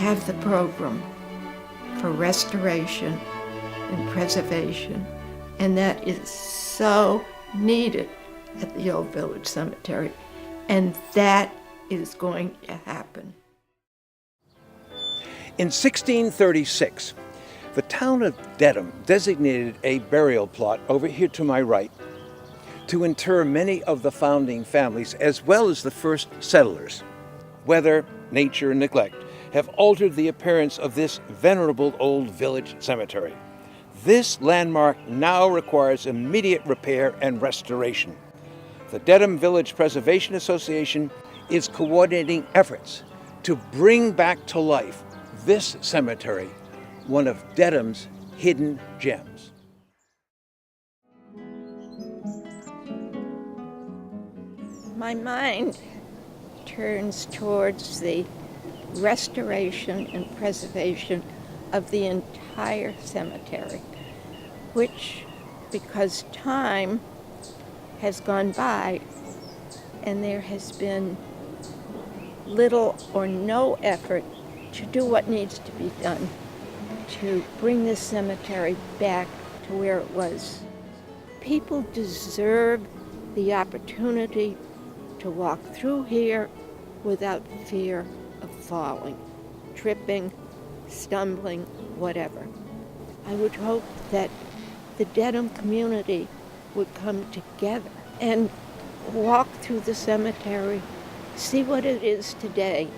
have the program for restoration and preservation, and that is so needed at the Old Village Cemetery, and that is going to happen. In 1636, the town of Dedham designated a burial plot over here to my right to inter many of the founding families as well as the first settlers. Weather, nature, and neglect have altered the appearance of this venerable old village cemetery. This landmark now requires immediate repair and restoration. The Dedham Village Preservation Association is coordinating efforts to bring back to life this cemetery, one of Dedham's hidden gems. My mind turns towards the restoration and preservation of the entire cemetery, which, because time has gone by and there has been little or no effort to do what needs to be done to bring this cemetery back to where it was. People deserve the opportunity to walk through here without fear of falling, tripping, stumbling, whatever. I would hope that the Dedham community would come together and walk through the cemetery, see what it is today,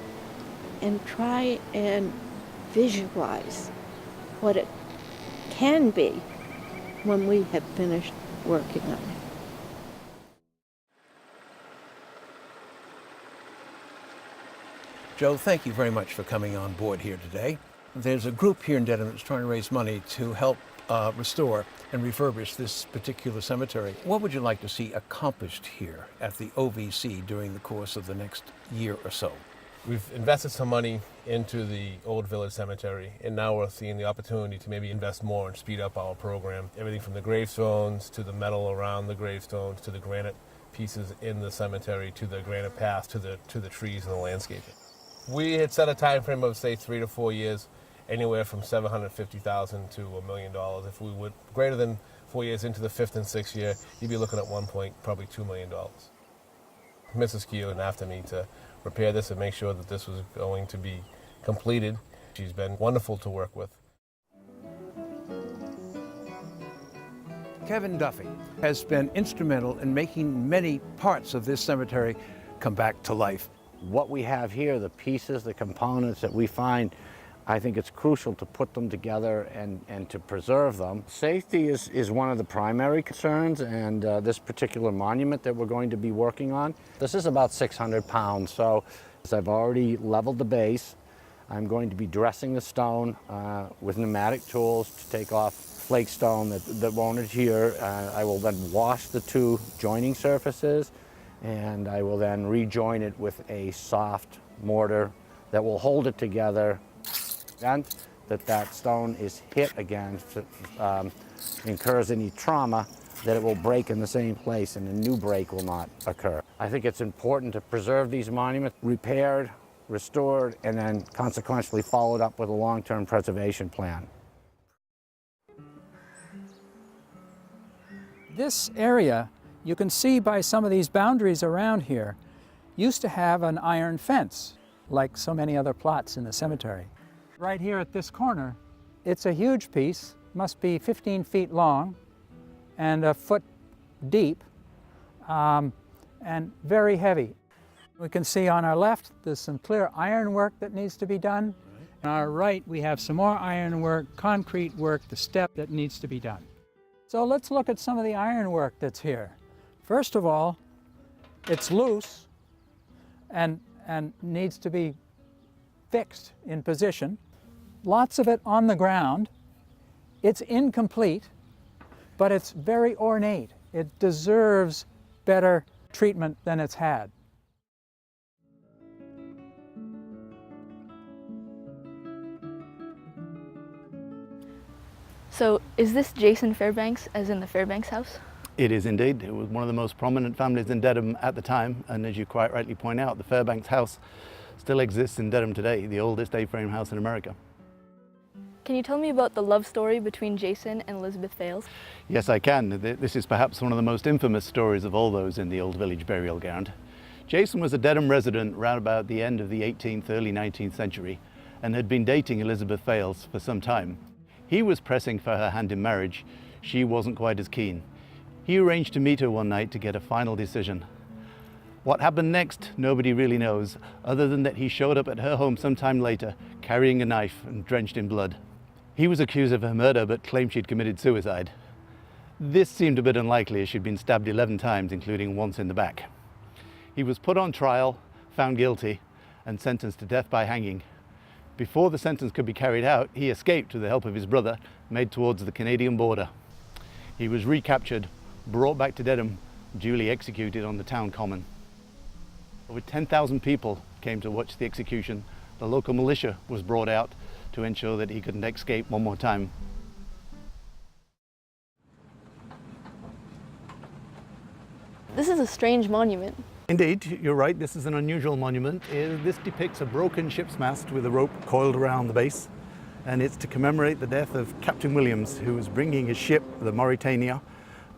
and try and visualize what it can be when we have finished working on it. Joe, thank you very much for coming on board here today. There's a group here in Dedham that's trying to raise money to help restore and refurbish this particular cemetery. What would you like to see accomplished here at the OVC during the course of the next year or so? We've invested some money into the Old Village Cemetery, and now we're seeing the opportunity to maybe invest more and speed up our program. Everything from the gravestones to the metal around the gravestones to the granite pieces in the cemetery to the granite paths to the trees and the landscaping. We had set a time frame of, say, 3 to 4 years, anywhere from $750,000 to $1 million. If we would greater than 4 years into the 5th and 6th year, you'd be looking at probably $2 million. Mrs. Keogh and after me to repair this and make sure that this was going to be completed. She's been wonderful to work with. Kevin Duffy has been instrumental in making many parts of this cemetery come back to life. What we have here, the pieces, the components that we find, I think it's crucial to put them together and to preserve them. Safety is one of the primary concerns, and this particular monument that we're going to be working on, this is about 600 pounds. So I've already leveled the base. I'm going to be dressing the stone with pneumatic tools to take off flake stone that won't adhere. I will then wash the two joining surfaces, and I will then rejoin it with a soft mortar that will hold it together. And that stone is hit again, incurs any trauma, that it will break in the same place and a new break will not occur. I think it's important to preserve these monuments, repaired, restored, and then consequently followed up with a long-term preservation plan. This area, you can see by some of these boundaries around here, used to have an iron fence, like so many other plots in the cemetery. Right here at this corner, it's a huge piece, must be 15 feet long and a foot deep, and very heavy. We can see on our left, there's some clear ironwork that needs to be done. On our right, we have some more ironwork, concrete work, the step that needs to be done. So let's look at some of the ironwork that's here. First of all, it's loose and needs to be fixed in position. Lots of it on the ground. It's incomplete, but it's very ornate. It deserves better treatment than it's had. So is this Jason Fairbanks, as in the Fairbanks house? It is indeed. It was one of the most prominent families in Dedham at the time, and as you quite rightly point out, the Fairbanks house still exists in Dedham today, the oldest A-frame house in America. Can you tell me about the love story between Jason and Elizabeth Fales? Yes, I can. This is perhaps one of the most infamous stories of all those in the Old Village burial ground. Jason was a Dedham resident round about the end of the 18th, early 19th century, and had been dating Elizabeth Fales for some time. He was pressing for her hand in marriage. She wasn't quite as keen. He arranged to meet her one night to get a final decision. What happened next, nobody really knows, other than that he showed up at her home sometime later, carrying a knife and drenched in blood. He was accused of her murder, but claimed she'd committed suicide. This seemed a bit unlikely, as she'd been stabbed 11 times, including once in the back. He was put on trial, found guilty, and sentenced to death by hanging. Before the sentence could be carried out, he escaped with the help of his brother, made towards the Canadian border. He was recaptured, brought back to Dedham, duly executed on the town common. Over 10,000 people came to watch the execution. The local militia was brought out to ensure that he couldn't escape one more time. This is a strange monument. Indeed, you're right, this is an unusual monument. This depicts a broken ship's mast with a rope coiled around the base, and it's to commemorate the death of Captain Williams, who was bringing his ship, the Maritana,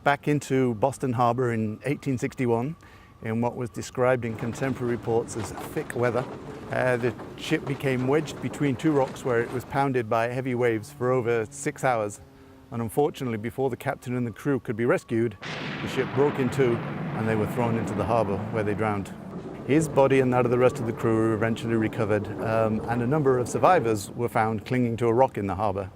back into Boston Harbor in 1861 in what was described in contemporary reports as thick weather. The ship became wedged between two rocks where it was pounded by heavy waves for over 6 hours. And unfortunately, before the captain and the crew could be rescued, the ship broke in two and they were thrown into the harbor where they drowned. His body and that of the rest of the crew were eventually recovered, and a number of survivors were found clinging to a rock in the harbor.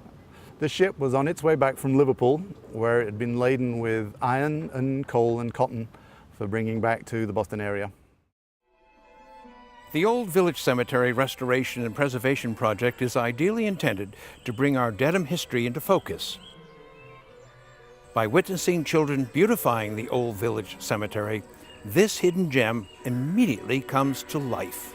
The ship was on its way back from Liverpool, where it had been laden with iron and coal and cotton for bringing back to the Boston area. The Old Village Cemetery Restoration and Preservation Project is ideally intended to bring our Dedham history into focus. By witnessing children beautifying the Old Village Cemetery, this hidden gem immediately comes to life.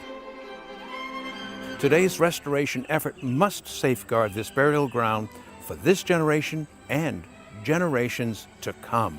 Today's restoration effort must safeguard this burial ground for this generation and generations to come.